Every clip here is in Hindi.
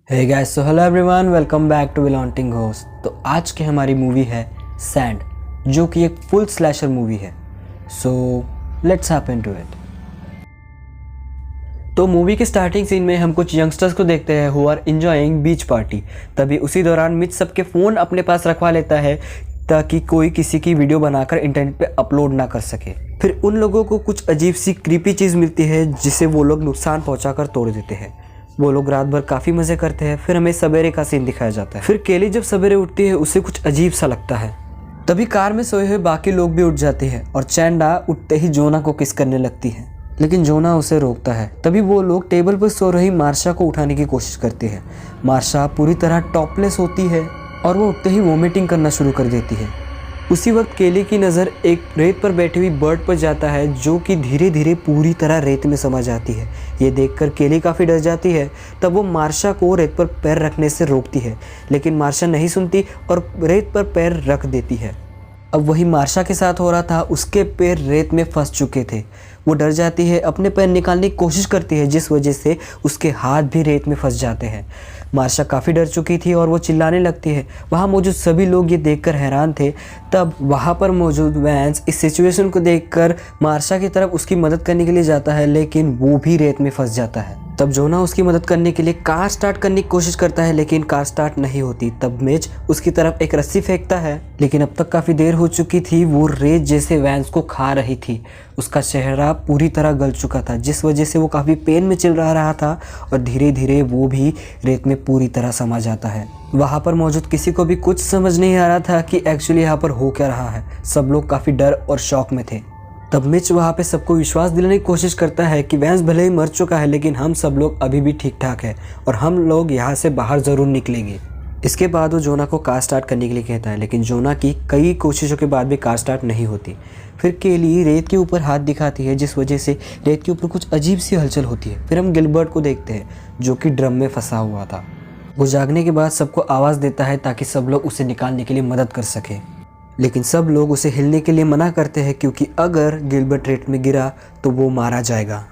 Hey guys, so hello everyone, welcome back to Vilonting host. तो आज की हमारी मूवी है सैंड, जो कि एक फुल स्लैशर मूवी है। So let's hop into it. तो मूवी के स्टार्टिंग सीन में हम कुछ यंगस्टर्स को देखते हैं who are enjoying beach party. तभी उसी दौरान मिच सबके फ़ोन अपने पास रखवा लेता है ताकि कोई किसी की वीडियो बनाकर इंटरनेट पे अपलोड ना कर सके। फिर उन लोगों को कुछ अजीब सी क्रीपी चीज़ मिलती है जिसे वो लोग नुकसान पहुँचा तोड़ देते हैं। वो लोग रात भर काफ़ी मज़े करते हैं। फिर हमें सवेरे का सीन दिखाया जाता है। फिर केली जब सवेरे उठती है उसे कुछ अजीब सा लगता है। तभी कार में सोए हुए बाकी लोग भी उठ जाते हैं और चैंडा उठते ही जोना को किस करने लगती है, लेकिन जोना उसे रोकता है। तभी वो लोग टेबल पर सो रही मार्शा को उठाने की कोशिश करते हैं। मार्शा पूरी तरह टॉपलेस होती है और वो उठते ही वोमिटिंग करना शुरू कर देती है। उसी वक्त केली की नज़र एक रेत पर बैठी हुई बर्ड पर जाता है जो कि धीरे धीरे पूरी तरह रेत में समा जाती है। ये देखकर केली काफ़ी डर जाती है। तब वो मार्शा को रेत पर पैर रखने से रोकती है, लेकिन मार्शा नहीं सुनती और रेत पर पैर रख देती है। अब वही मार्शा के साथ हो रहा था, उसके पैर रेत में फंस चुके थे। वो डर जाती है, अपने पैर निकालने की कोशिश करती है, जिस वजह से उसके हाथ भी रेत में फंस जाते हैं। मार्शा काफ़ी डर चुकी थी और वो चिल्लाने लगती है। वहाँ मौजूद सभी लोग ये देखकर हैरान थे। तब वहाँ पर मौजूद वैंस इस सिचुएशन को देखकर मार्शा की तरफ उसकी मदद करने के लिए जाता है, लेकिन वो भी रेत में फंस जाता है। तब जोना उसकी मदद करने के लिए कार स्टार्ट करने की कोशिश करता है, लेकिन कार स्टार्ट नहीं होती। तब मिच उसकी तरफ एक रस्सी फेंकता है, लेकिन अब तक काफ़ी देर हो चुकी थी। वो रेत जैसे वैंस को खा रही थी। उसका चेहरा पूरी तरह गल चुका था, जिस वजह से वो काफ़ी पेन में चिल्ला रहा था और धीरे धीरे वो भी रेत में पूरी तरह समा जाता है। वहाँ पर मौजूद किसी को भी कुछ समझ नहीं आ रहा था कि एक्चुअली यहाँ पर हो क्या रहा है। सब लोग काफ़ी डर और शॉक में थे। तब मिच वहाँ पे सबको विश्वास दिलाने की कोशिश करता है कि वैंस भले ही मर चुका है, लेकिन हम सब लोग अभी भी ठीक ठाक है और हम लोग यहाँ से बाहर ज़रूर निकलेंगे। इसके बाद वो जोना को कार स्टार्ट करने के लिए कहता है, लेकिन जोना की कई कोशिशों के बाद भी कार स्टार्ट नहीं होती। फिर केली रेत के ऊपर हाथ दिखाती है, जिस वजह से रेत के ऊपर कुछ अजीब सी हलचल होती है। फिर हम गिलबर्ट को देखते हैं जो कि ड्रम में फंसा हुआ था। वो जागने के बाद सबको आवाज़ देता है ताकि सब लोग उसे निकालने के लिए मदद कर सकें, लेकिन सब लोग उसे हिलने के लिए मना करते हैं क्योंकि अगर गिलबर्ट रेत में गिरा तो वो मारा जाएगा।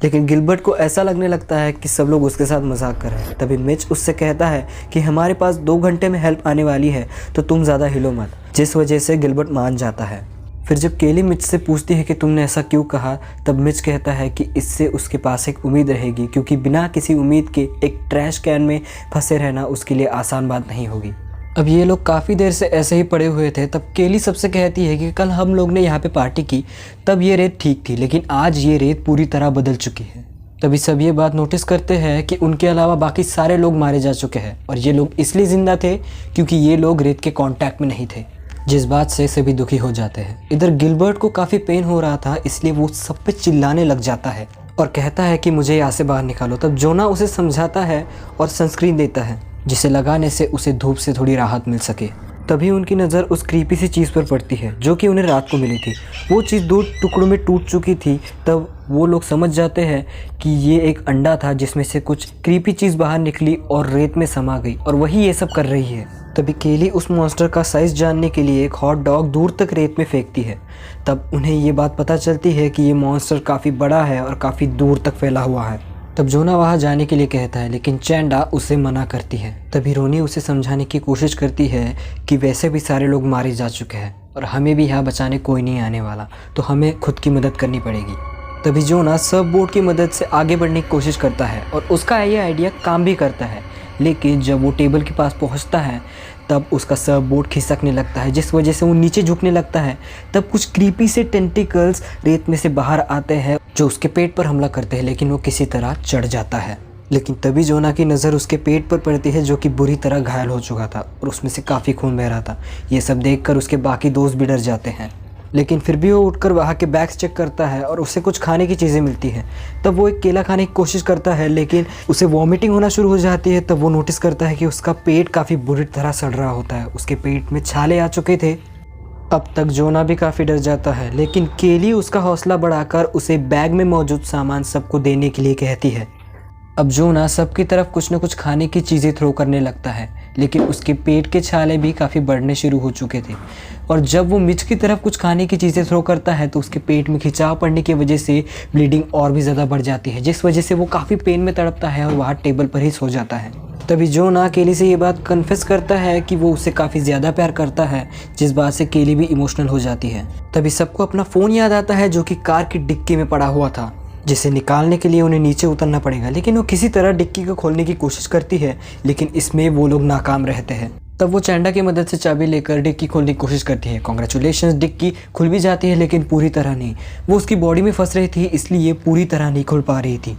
लेकिन गिलबर्ट को ऐसा लगने लगता है कि सब लोग उसके साथ मजाक कर रहे हैं। तभी मिच उससे कहता है कि हमारे पास 2 घंटे में हेल्प आने वाली है, तो तुम ज़्यादा हिलो मत, जिस वजह से गिलबर्ट मान जाता है। फिर जब केली मिच से पूछती है कि तुमने ऐसा क्यों कहा, तब मिच कहता है कि इससे उसके पास एक उम्मीद रहेगी, क्योंकि बिना किसी उम्मीद के एक ट्रैश कैन में फंसे रहना उसके लिए आसान बात नहीं होगी। अब ये लोग काफ़ी देर से ऐसे ही पड़े हुए थे। तब केली सबसे कहती है कि कल हम लोग ने यहाँ पे पार्टी की, तब ये रेत ठीक थी, लेकिन आज ये रेत पूरी तरह बदल चुकी है। तभी सब ये बात नोटिस करते हैं कि उनके अलावा बाकी सारे लोग मारे जा चुके हैं, और ये लोग इसलिए ज़िंदा थे क्योंकि ये लोग रेत के कांटेक्ट में नहीं थे, जिस बात से सभी दुखी हो जाते हैं। इधर गिलबर्ट को काफ़ी पेन हो रहा था, इसलिए वो सब पे चिल्लाने लग जाता है और कहता है कि मुझे यहाँ से बाहर निकालो। तब जोना उसे समझाता है और सनस्क्रीन देता है, जिसे लगाने से उसे धूप से थोड़ी राहत मिल सके। तभी उनकी नज़र उस क्रीपी सी चीज़ पर पड़ती है जो कि उन्हें रात को मिली थी। वो चीज़ 2 टुकड़ों में टूट चुकी थी। तब वो लोग समझ जाते हैं कि ये एक अंडा था जिसमें से कुछ क्रीपी चीज़ बाहर निकली और रेत में समा गई, और वही ये सब कर रही है। तभी केली उस मॉन्स्टर का साइज़ जानने के लिए एक हॉट डॉग दूर तक रेत में फेंकती है। तब उन्हें ये बात पता चलती है कि ये मॉन्स्टर काफ़ी बड़ा है और काफ़ी दूर तक फैला हुआ है। तब जोना वहाँ जाने के लिए कहता है, लेकिन चैंडा उसे मना करती है। तभी रोनी उसे समझाने की कोशिश करती है कि वैसे भी सारे लोग मारे जा चुके हैं और हमें भी यहाँ बचाने कोई नहीं आने वाला, तो हमें खुद की मदद करनी पड़ेगी। तभी जोना सर्फ बोर्ड की मदद से आगे बढ़ने की कोशिश करता है और उसका ये आइडिया काम भी करता है, लेकिन जब वो टेबल के पास पहुँचता है तब उसका सर्फ बोर्ड खिसकने लगता है, जिस वजह से वो नीचे झुकने लगता है। तब कुछ क्रीपी से टेंटिकल्स रेत में से बाहर आते हैं जो उसके पेट पर हमला करते हैं, लेकिन वो किसी तरह चढ़ जाता है। लेकिन तभी जोना की नज़र उसके पेट पर पड़ती है जो कि बुरी तरह घायल हो चुका था और उसमें से काफ़ी खून बह रहा था। ये सब देखकर उसके बाकी दोस्त भी डर जाते हैं, लेकिन फिर भी वो उठकर वहाँ के बैग्स चेक करता है और उसे कुछ खाने की चीज़ें मिलती हैं। तब वो एक केला खाने की कोशिश करता है, लेकिन उसे वॉमिटिंग होना शुरू हो जाती है। तब वो नोटिस करता है कि उसका पेट काफ़ी बुरी तरह सड़ रहा होता है। उसके पेट में छाले आ चुके थे। अब तक जोना भी काफ़ी डर जाता है, लेकिन केली उसका हौसला बढ़ाकर उसे बैग में मौजूद सामान सबको देने के लिए कहती है। अब जोना सबकी तरफ कुछ न कुछ खाने की चीज़ें थ्रो करने लगता है, लेकिन उसके पेट के छाले भी काफ़ी बढ़ने शुरू हो चुके थे। और जब वो मिच की तरफ कुछ खाने की चीज़ें थ्रो करता है तो उसके पेट में खिंचाव पड़ने की वजह से ब्लीडिंग और भी ज़्यादा बढ़ जाती है, जिस वजह से वो काफ़ी पेन में तड़पता है और वहाँ टेबल पर ही सो जाता है। तभी जोना केली से ये बात कन्फेस करता है कि वो उससे काफ़ी ज़्यादा प्यार करता है, जिस बात से केली भी इमोशनल हो जाती है। तभी सबको अपना फ़ोन याद आता है जो कि कार की डिक्की में पड़ा हुआ था, जिसे निकालने के लिए उन्हें नीचे उतरना पड़ेगा। लेकिन वो किसी तरह डिक्की को खोलने की कोशिश करती है, लेकिन इसमें वो लोग नाकाम रहते हैं। तब वो चैंडा की मदद से चाबी लेकर डिक्की खोलने की कोशिश करती है। कॉन्ग्रेचुलेशंस, डिक्की खुल भी जाती है, लेकिन पूरी तरह नहीं। वो उसकी बॉडी में फंस रही थी, इसलिए पूरी तरह नहीं खुल पा रही थी।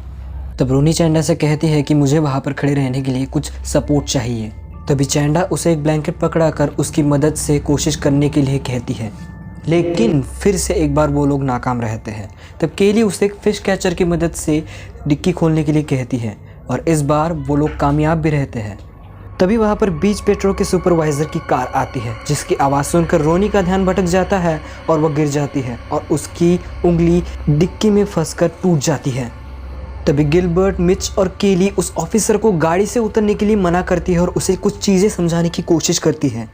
तब रोनी चैंडा से कहती है कि मुझे वहाँ पर खड़े रहने के लिए कुछ सपोर्ट चाहिए। तभी चैंडा उसे एक ब्लैंकेट पकड़ाकर उसकी मदद से कोशिश करने के लिए कहती है, लेकिन फिर से एक बार वो लोग नाकाम रहते हैं। तब केली उसे एक फिश कैचर की मदद से डिक्की खोलने के लिए कहती है और इस बार वो लोग कामयाब भी रहते हैं। तभी वहाँ पर बीच पेट्रो के सुपरवाइज़र की कार आती है, जिसकी आवाज़ सुनकर रोनी का ध्यान भटक जाता है और वह गिर जाती है और उसकी उंगली डिक्की में फंसकर टूट जाती है। तभी गिलबर्ट, मिच और केली उस ऑफिसर को गाड़ी से उतरने के लिए मना करती है और उसे कुछ चीज़ें समझाने की कोशिश करती है,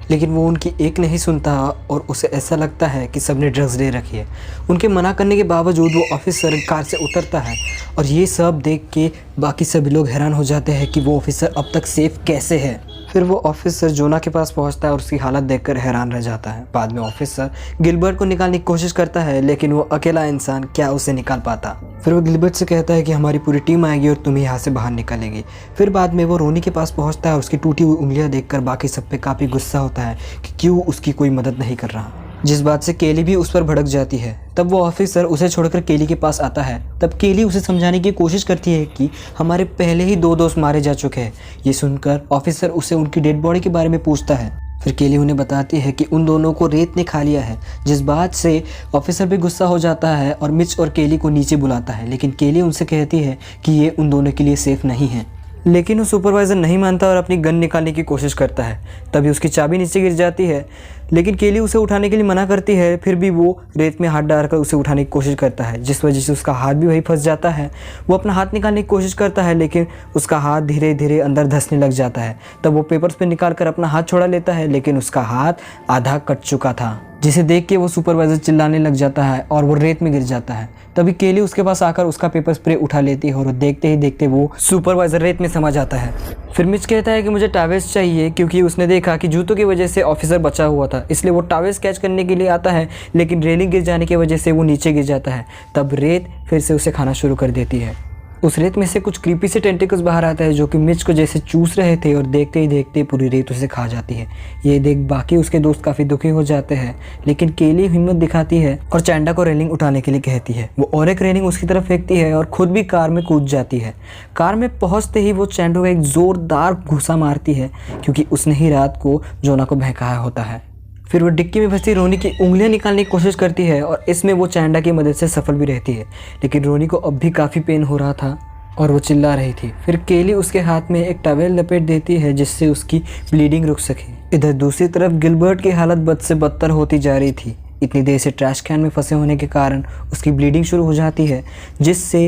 लेकिन वो उनकी एक नहीं सुनता और उसे ऐसा लगता है कि सबने ड्रग्स ले रखी है। उनके मना करने के बावजूद वो ऑफिसर कार से उतरता है और ये सब देख के बाकी सभी लोग हैरान हो जाते हैं कि वो ऑफिसर अब तक सेफ कैसे है। फिर वो ऑफिसर जोना के पास पहुंचता है और उसकी हालत देखकर हैरान रह जाता है। बाद में ऑफिसर गिलबर्ट को निकालने की कोशिश करता है, लेकिन वो अकेला इंसान क्या उसे निकाल पाता। फिर वो गिलबर्ट से कहता है कि हमारी पूरी टीम आएगी और तुम यहाँ से बाहर निकलेगी। फिर बाद में वो रोनी के पास पहुँचता है और उसकी टूटी हुई उंगलियाँ देखकर बाकी सब पे काफ़ी गुस्सा होता है कि क्यों उसकी कोई मदद नहीं कर रहा, जिस बात से केली भी उस पर भड़क जाती है। तब वो ऑफिसर उसे छोड़कर केली के पास आता है। तब केली उसे समझाने की कोशिश करती है कि हमारे पहले ही 2 दोस्त मारे जा चुके हैं। ये सुनकर ऑफिसर उसे उनकी डेड बॉडी के बारे में पूछता है। फिर केली उन्हें बताती है कि उन दोनों को रेत ने खा लिया है, जिस बात से ऑफिसर भी गुस्सा हो जाता है और मिच और केली को नीचे बुलाता है। लेकिन केली उनसे कहती है कि ये उन दोनों के लिए सेफ नहीं है, लेकिन वो सुपरवाइज़र नहीं मानता और अपनी गन निकालने की कोशिश करता है। तभी उसकी चाबी नीचे गिर जाती है, लेकिन केली उसे उठाने के लिए मना करती है। फिर भी वो रेत में हाथ डालकर उसे उठाने की कोशिश करता है, जिस वजह से उसका हाथ भी वहीं फंस जाता है। वो अपना हाथ निकालने की कोशिश करता है, लेकिन उसका हाथ धीरे धीरे अंदर धंसने लग जाता है। तब वो पेपर्स पे निकाल कर अपना हाथ छोड़ा लेता है, लेकिन उसका हाथ आधा कट चुका था, जिसे देख के वो सुपरवाइज़र चिल्लाने लग जाता है और वो रेत में गिर जाता है। तभी केली उसके पास आकर उसका पेपर स्प्रे उठा लेती है और देखते ही देखते वो सुपरवाइज़र रेत में समा जाता है। फिर मिच कहता है कि मुझे टावेल्स चाहिए, क्योंकि उसने देखा कि जूतों की वजह से ऑफिसर बचा हुआ था, इसलिए वो टावेल्स कैच करने के लिए आता है, लेकिन रेलिंग गिर जाने की वजह से वो नीचे गिर जाता है। तब रेत फिर से उसे खाना शुरू कर देती है। उस रेत में से कुछ क्रीपी से टेंटिकल्स बाहर आता है, जो कि मिच को जैसे चूस रहे थे और देखते ही देखते पूरी रेत उसे खा जाती है। ये देख बाकी उसके दोस्त काफ़ी दुखी हो जाते हैं, लेकिन केली हिम्मत दिखाती है और चैंडा को रेलिंग उठाने के लिए कहती है। वो और एक रेलिंग उसकी तरफ फेंकती है और खुद भी कार में कूद जाती है। कार में पहुँचते ही वो चैंडा को एक ज़ोरदार घूसा मारती है, क्योंकि उसने ही रात को जोना को बहकाया होता है। फिर वो डिक्की में फंसी रोनी की उंगलियां निकालने की कोशिश करती है और इसमें वो चैंडा की मदद से सफल भी रहती है, लेकिन रोनी को अब भी काफ़ी पेन हो रहा था और वो चिल्ला रही थी। फिर केली उसके हाथ में एक टॉवेल लपेट देती है, जिससे उसकी ब्लीडिंग रुक सके। इधर दूसरी तरफ गिलबर्ट की हालत बद से बदतर होती जा रही थी। इतनी देर से ट्रैश कैन में फंसे होने के कारण उसकी ब्लीडिंग शुरू हो जाती है, जिससे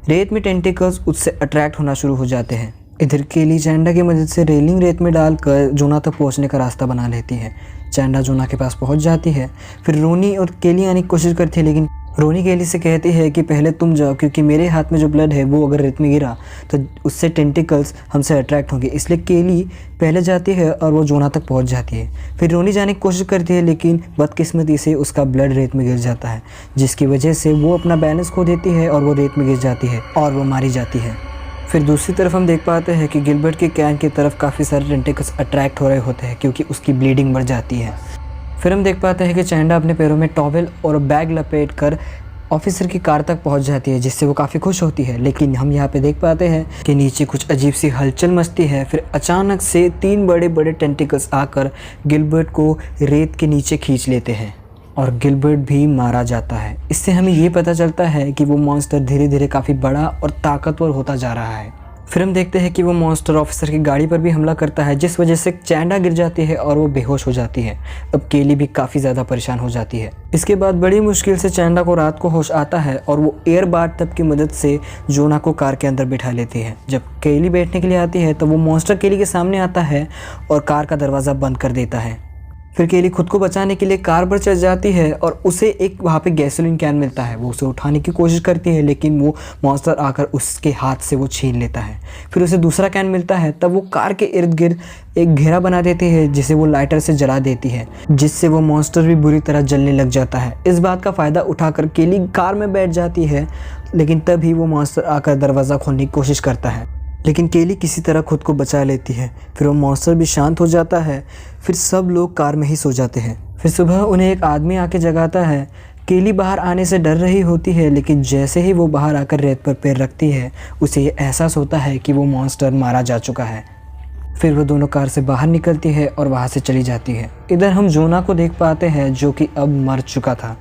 रेत में टेंटिकल्स उससे अट्रैक्ट होना शुरू हो जाते हैं। इधर केली चैंडा की मदद से रेलिंग रेत में डालकर जोना तक पहुंचने का रास्ता बना लेती है। चैंडा जोना के पास पहुंच जाती है। फिर रोनी और केली आने की कोशिश करती है, लेकिन रोनी केली से कहती है कि पहले तुम जाओ, क्योंकि मेरे हाथ में जो ब्लड है वो अगर रेत में गिरा तो उससे टेंटिकल्स हमसे अट्रैक्ट होंगे। इसलिए केली पहले जाती है और वो जोना तक पहुंच जाती है। फिर रोनी जाने की कोशिश करती है, लेकिन बदकिस्मती से उसका ब्लड रेत में गिर जाता है, जिसकी वजह से वो अपना बैलेंस खो देती है और वो रेत में गिर जाती है और वो मारी जाती है। फिर दूसरी तरफ हम देख पाते हैं कि गिलबर्ट के कैन की तरफ काफ़ी सारे टेंटिकल्स अट्रैक्ट हो रहे होते हैं, क्योंकि उसकी ब्लीडिंग बढ़ जाती है। फिर हम देख पाते हैं कि चैंडा अपने पैरों में टॉवेल और बैग लपेट कर ऑफिसर की कार तक पहुंच जाती है, जिससे वो काफ़ी खुश होती है। लेकिन हम यहाँ पे देख पाते हैं कि नीचे कुछ अजीब सी हलचल मचती है। फिर अचानक से 3 बड़े बड़े टेंटिकल्स आकर गिलबर्ट को रेत के नीचे खींच लेते हैं और गिलबर्ट भी मारा जाता है। इससे हमें ये पता चलता है कि वो मॉन्स्टर धीरे धीरे काफ़ी बड़ा और ताकतवर होता जा रहा है। फिर हम देखते हैं कि वो मॉन्स्टर ऑफिसर की गाड़ी पर भी हमला करता है, जिस वजह से चैंडा गिर जाती है और वो बेहोश हो जाती है। अब केली भी काफ़ी ज़्यादा परेशान हो जाती है। इसके बाद बड़ी मुश्किल से चैंडा को रात को होश आता है और वो एयर बाथ टब की मदद से जोना को कार के अंदर बिठा लेती है। जब केली बैठने के लिए आती है तो वो मॉन्स्टर केली के सामने आता है और कार का दरवाज़ा बंद कर देता है। फिर केली खुद को बचाने के लिए कार पर चढ़ जाती है और उसे एक वहाँ पे गैसोलीन कैन मिलता है। वो उसे उठाने की कोशिश करती है लेकिन वो मॉन्स्टर आकर उसके हाथ से वो छीन लेता है। फिर उसे दूसरा कैन मिलता है, तब वो कार के इर्द गिर्द एक घेरा बना देती है जिसे वो लाइटर से जला देती है, जिससे वो मॉन्स्टर भी बुरी तरह जलने लग जाता है। इस बात का फ़ायदा उठाकर केली कार में बैठ जाती है, लेकिन तभी वो मॉन्स्टर आकर दरवाज़ा खोलने की कोशिश करता है, लेकिन केली किसी तरह खुद को बचा लेती है। फिर वो मॉन्स्टर भी शांत हो जाता है। फिर सब लोग कार में ही सो जाते हैं। फिर सुबह उन्हें एक आदमी आके जगाता है। केली बाहर आने से डर रही होती है, लेकिन जैसे ही वो बाहर आकर रेत पर पैर रखती है उसे ये एहसास होता है कि वो मॉन्स्टर मारा जा चुका है। फिर वो दोनों कार से बाहर निकलती है और वहाँ से चली जाती है। इधर हम जोना को देख पाते हैं जो कि अब मर चुका था।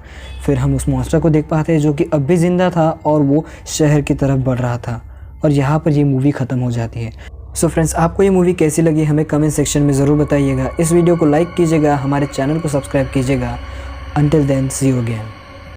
फिर हम उस मॉन्स्टर को देख पाते हैं जो कि अब भी ज़िंदा था और वो शहर की तरफ बढ़ रहा था। और यहाँ पर ये मूवी ख़त्म हो जाती है। सो फ्रेंड्स, आपको ये मूवी कैसी लगी हमें कमेंट सेक्शन में ज़रूर बताइएगा। इस वीडियो को लाइक कीजिएगा, हमारे चैनल को सब्सक्राइब कीजिएगा। Until then, see you again.